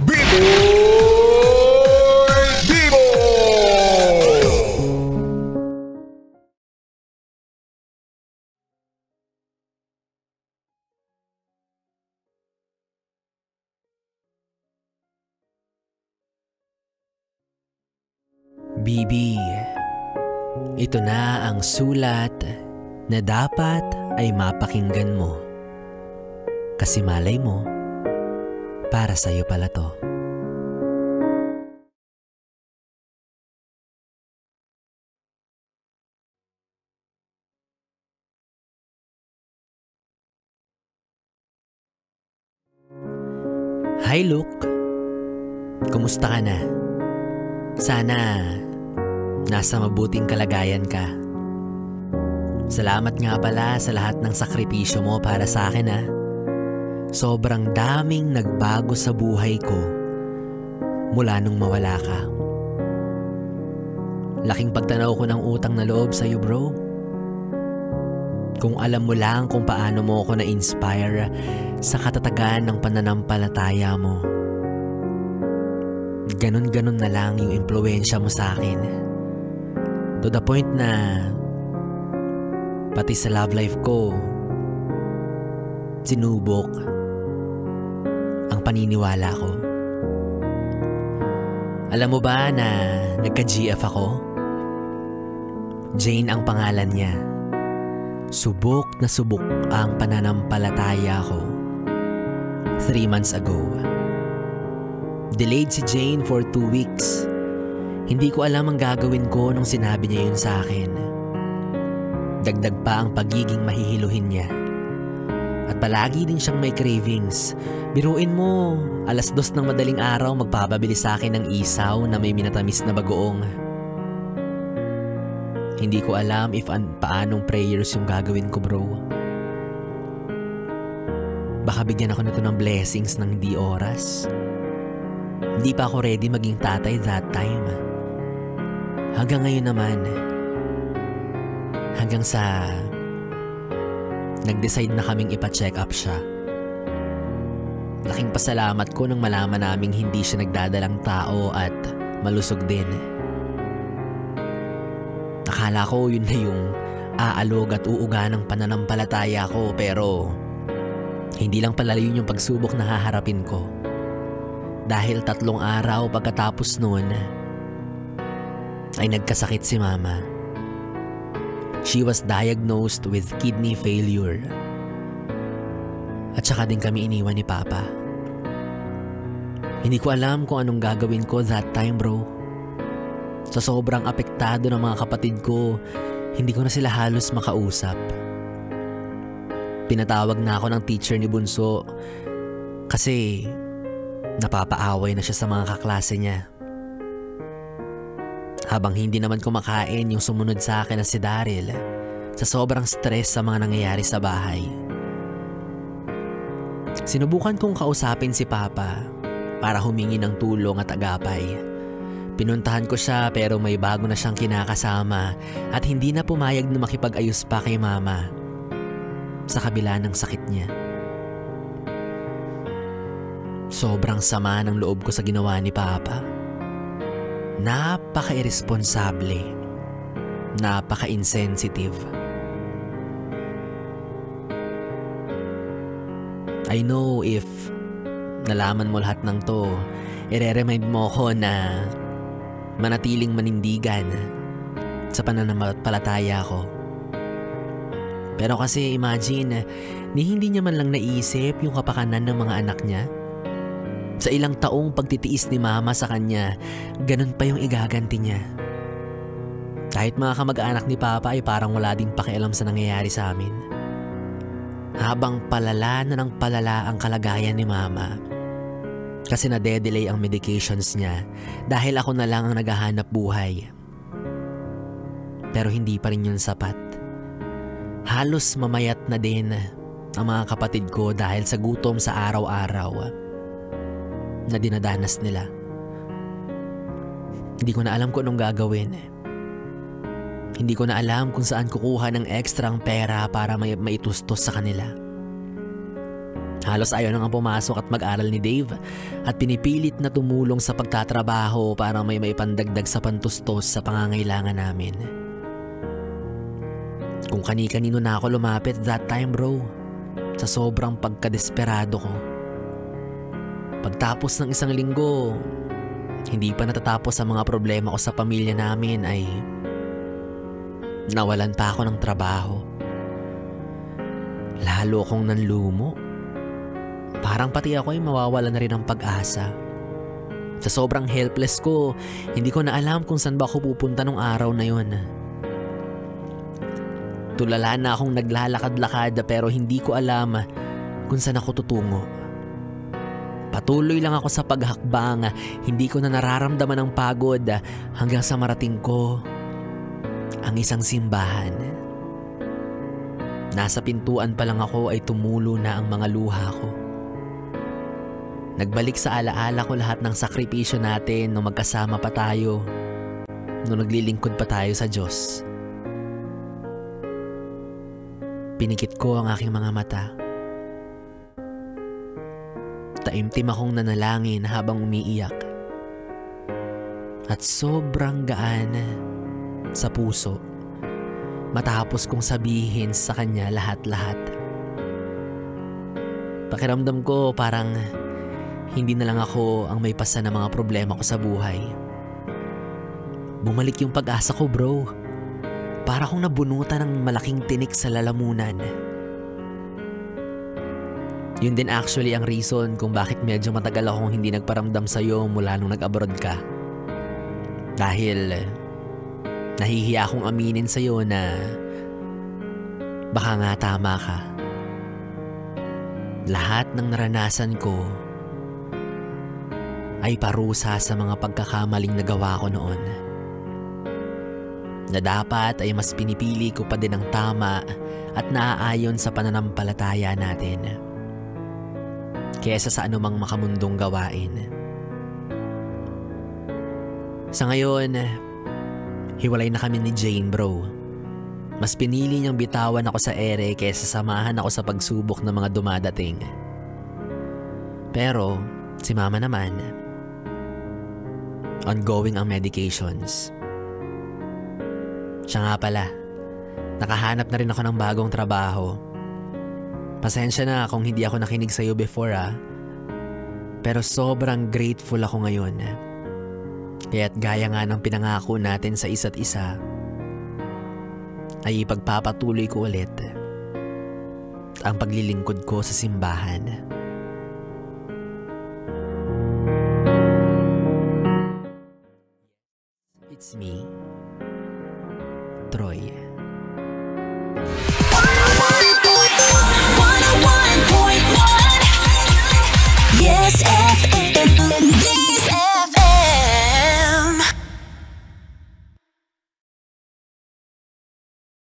Biboy Bibo! Bibi, ito na ang sulat na dapat ay mapakinggan mo. Kasi malay mo, para sa'yo pala to. Hi Luke, kumusta ka na? Sana nasa mabuting kalagayan ka. Salamat nga pala sa lahat ng sakripisyo mo para sa akin ha. Sobrang daming nagbago sa buhay ko mula nung mawala ka. Laking pagtanaw ko ng utang na loob sa'yo bro. Kung alam mo lang kung paano mo ako na-inspire sa katatagan ng pananampalataya mo. Ganun-ganun na lang yung impluwensya mo sa akin. To the point na pati sa love life ko, sinubok ang paniniwala ko. Alam mo ba na nagka-GF ako? Jane ang pangalan niya. Subok na subok ang pananampalataya ko 3 months ago. Delayed si Jane for 2 weeks. Hindi ko alam ang gagawin ko nung sinabi niya yun sa akin. Dagdag pa ang pagiging mahihiluhin niya. At palagi din siyang may cravings. Biruin mo, 2:00 ng madaling araw magpapabili sa akin ng isaw na may minatamis na bagoong. Hindi ko alam if paanong prayers yung gagawin ko bro. Baka bigyan ako nito ng blessings ng hindi oras. Hindi pa ako ready maging tatay that time. Hanggang ngayon naman. Hanggang sa nag-decide na kaming ipa-check up siya. Laking pasalamat ko nang malaman naming hindi siya nagdadalang tao at malusog din. Akala ko yun na yung aalog at uuga ng pananampalataya ko pero hindi lang pala yun yung pagsubok na haharapin ko. Dahil 3 araw pagkatapos noon ay nagkasakit si mama. She was diagnosed with kidney failure. At saka din kami iniwan ni Papa. Hindi ko alam kung anong gagawin ko that time bro. Sa sobrang apektado ng mga kapatid ko, hindi ko na sila halos makausap. Pinatawag na ako ng teacher ni Bunso kasi napapaaway na siya sa mga kaklase niya. Habang hindi naman kumakain yung sumunod sa akin na si Daryl sa sobrang stress sa mga nangyayari sa bahay. Sinubukan kong kausapin si Papa para humingi ng tulong at agapay. Pinuntahan ko siya pero may bago na siyang kinakasama at hindi na pumayag na makipag-ayos pa kay Mama sa kabila ng sakit niya. Sobrang sama ng loob ko sa ginawa ni Papa. Napaka-irresponsable. Napaka-insensitive. I know if nalaman mo lahat ng to, ire-remind mo ko na manatiling manindigan sa pananampalataya ko. Pero kasi imagine, hindi niya man lang naisip yung kapakanan ng mga anak niya. Sa ilang taong pagtitiis ni Mama sa kanya, ganun pa yung igaganti niya. Kahit mga kamag-anak ni Papa ay parang wala ding pakialam sa nangyayari sa amin. Habang palala na ng palala ang kalagayan ni Mama. Kasi na-delay ang medications niya dahil ako na lang ang naghahanap buhay. Pero hindi pa rin yun sapat. Halos mamayat na din ang mga kapatid ko dahil sa gutom sa araw-araw na dinadanas nila. Hindi ko na alam kung anong gagawin. Hindi ko na alam kung saan kukuha ng ekstrang pera para maitustos sa kanila. Halos ayaw na nga pumasok at mag-aral ni Dave at pinipilit na tumulong sa pagtatrabaho para may maipandagdag sa pantustos sa pangangailangan namin. Kung kani-kanino na ako lumapit that time bro, sa sobrang pagkadesperado ko. Pagtapos ng 1 linggo, hindi pa natatapos ang mga problema ko sa pamilya namin ay nawalan pa ako ng trabaho. Lalo akong nanlumo. Parang pati ako ay mawawala na rin ng pag-asa. Sa sobrang helpless ko, hindi ko na alam kung saan ba ako pupunta nung araw na yon. Tulala na akong naglalakad-lakad pero hindi ko alam kung saan ako tutungo. Patuloy lang ako sa paghakbang, hindi ko na nararamdaman ang pagod hanggang sa marating ko ang isang simbahan. Nasa pintuan pa lang ako ay tumulo na ang mga luha ko. Nagbalik sa alaala ko lahat ng sakripisyo natin nung magkasama pa tayo, nung naglilingkod pa tayo sa Diyos. Pinikit ko ang aking mga mata. Taimtim akong nanalangin habang umiiyak. At sobrang gaan sa puso matapos kong sabihin sa kanya lahat-lahat. Pakiramdam ko parang hindi na lang ako ang may pasa ng mga problema ko sa buhay. Bumalik yung pag-asa ko bro. Para akong nabunutan ng malaking tinik sa lalamunan. Yun din actually ang reason kung bakit medyo matagal akong hindi nagparamdam sa'yo mula nung nag-abroad ka. Dahil nahihiya akong aminin sa'yo na baka nga tama ka. Lahat ng naranasan ko ay parusa sa mga pagkakamaling nagawa ko noon. Na dapat ay mas pinipili ko pa din ang tama at naaayon sa pananampalataya natin kesa sa anumang makamundong gawain. Sa ngayon, hiwalay na kami ni Jane bro. Mas pinili niyang bitawan ako sa ere kesa samahan ako sa pagsubok ng mga dumadating. Pero si mama naman, ongoing ang medications. Siya nga pala, nakahanap na rin ako ng bagong trabaho. Pasensya na kung hindi ako nakinig sa'yo before pero sobrang grateful ako ngayon. Kaya't gaya nga ng pinangako natin sa isa't isa, ay ipagpapatuloy ko ulit ang paglilingkod ko sa simbahan. It's me, Troy.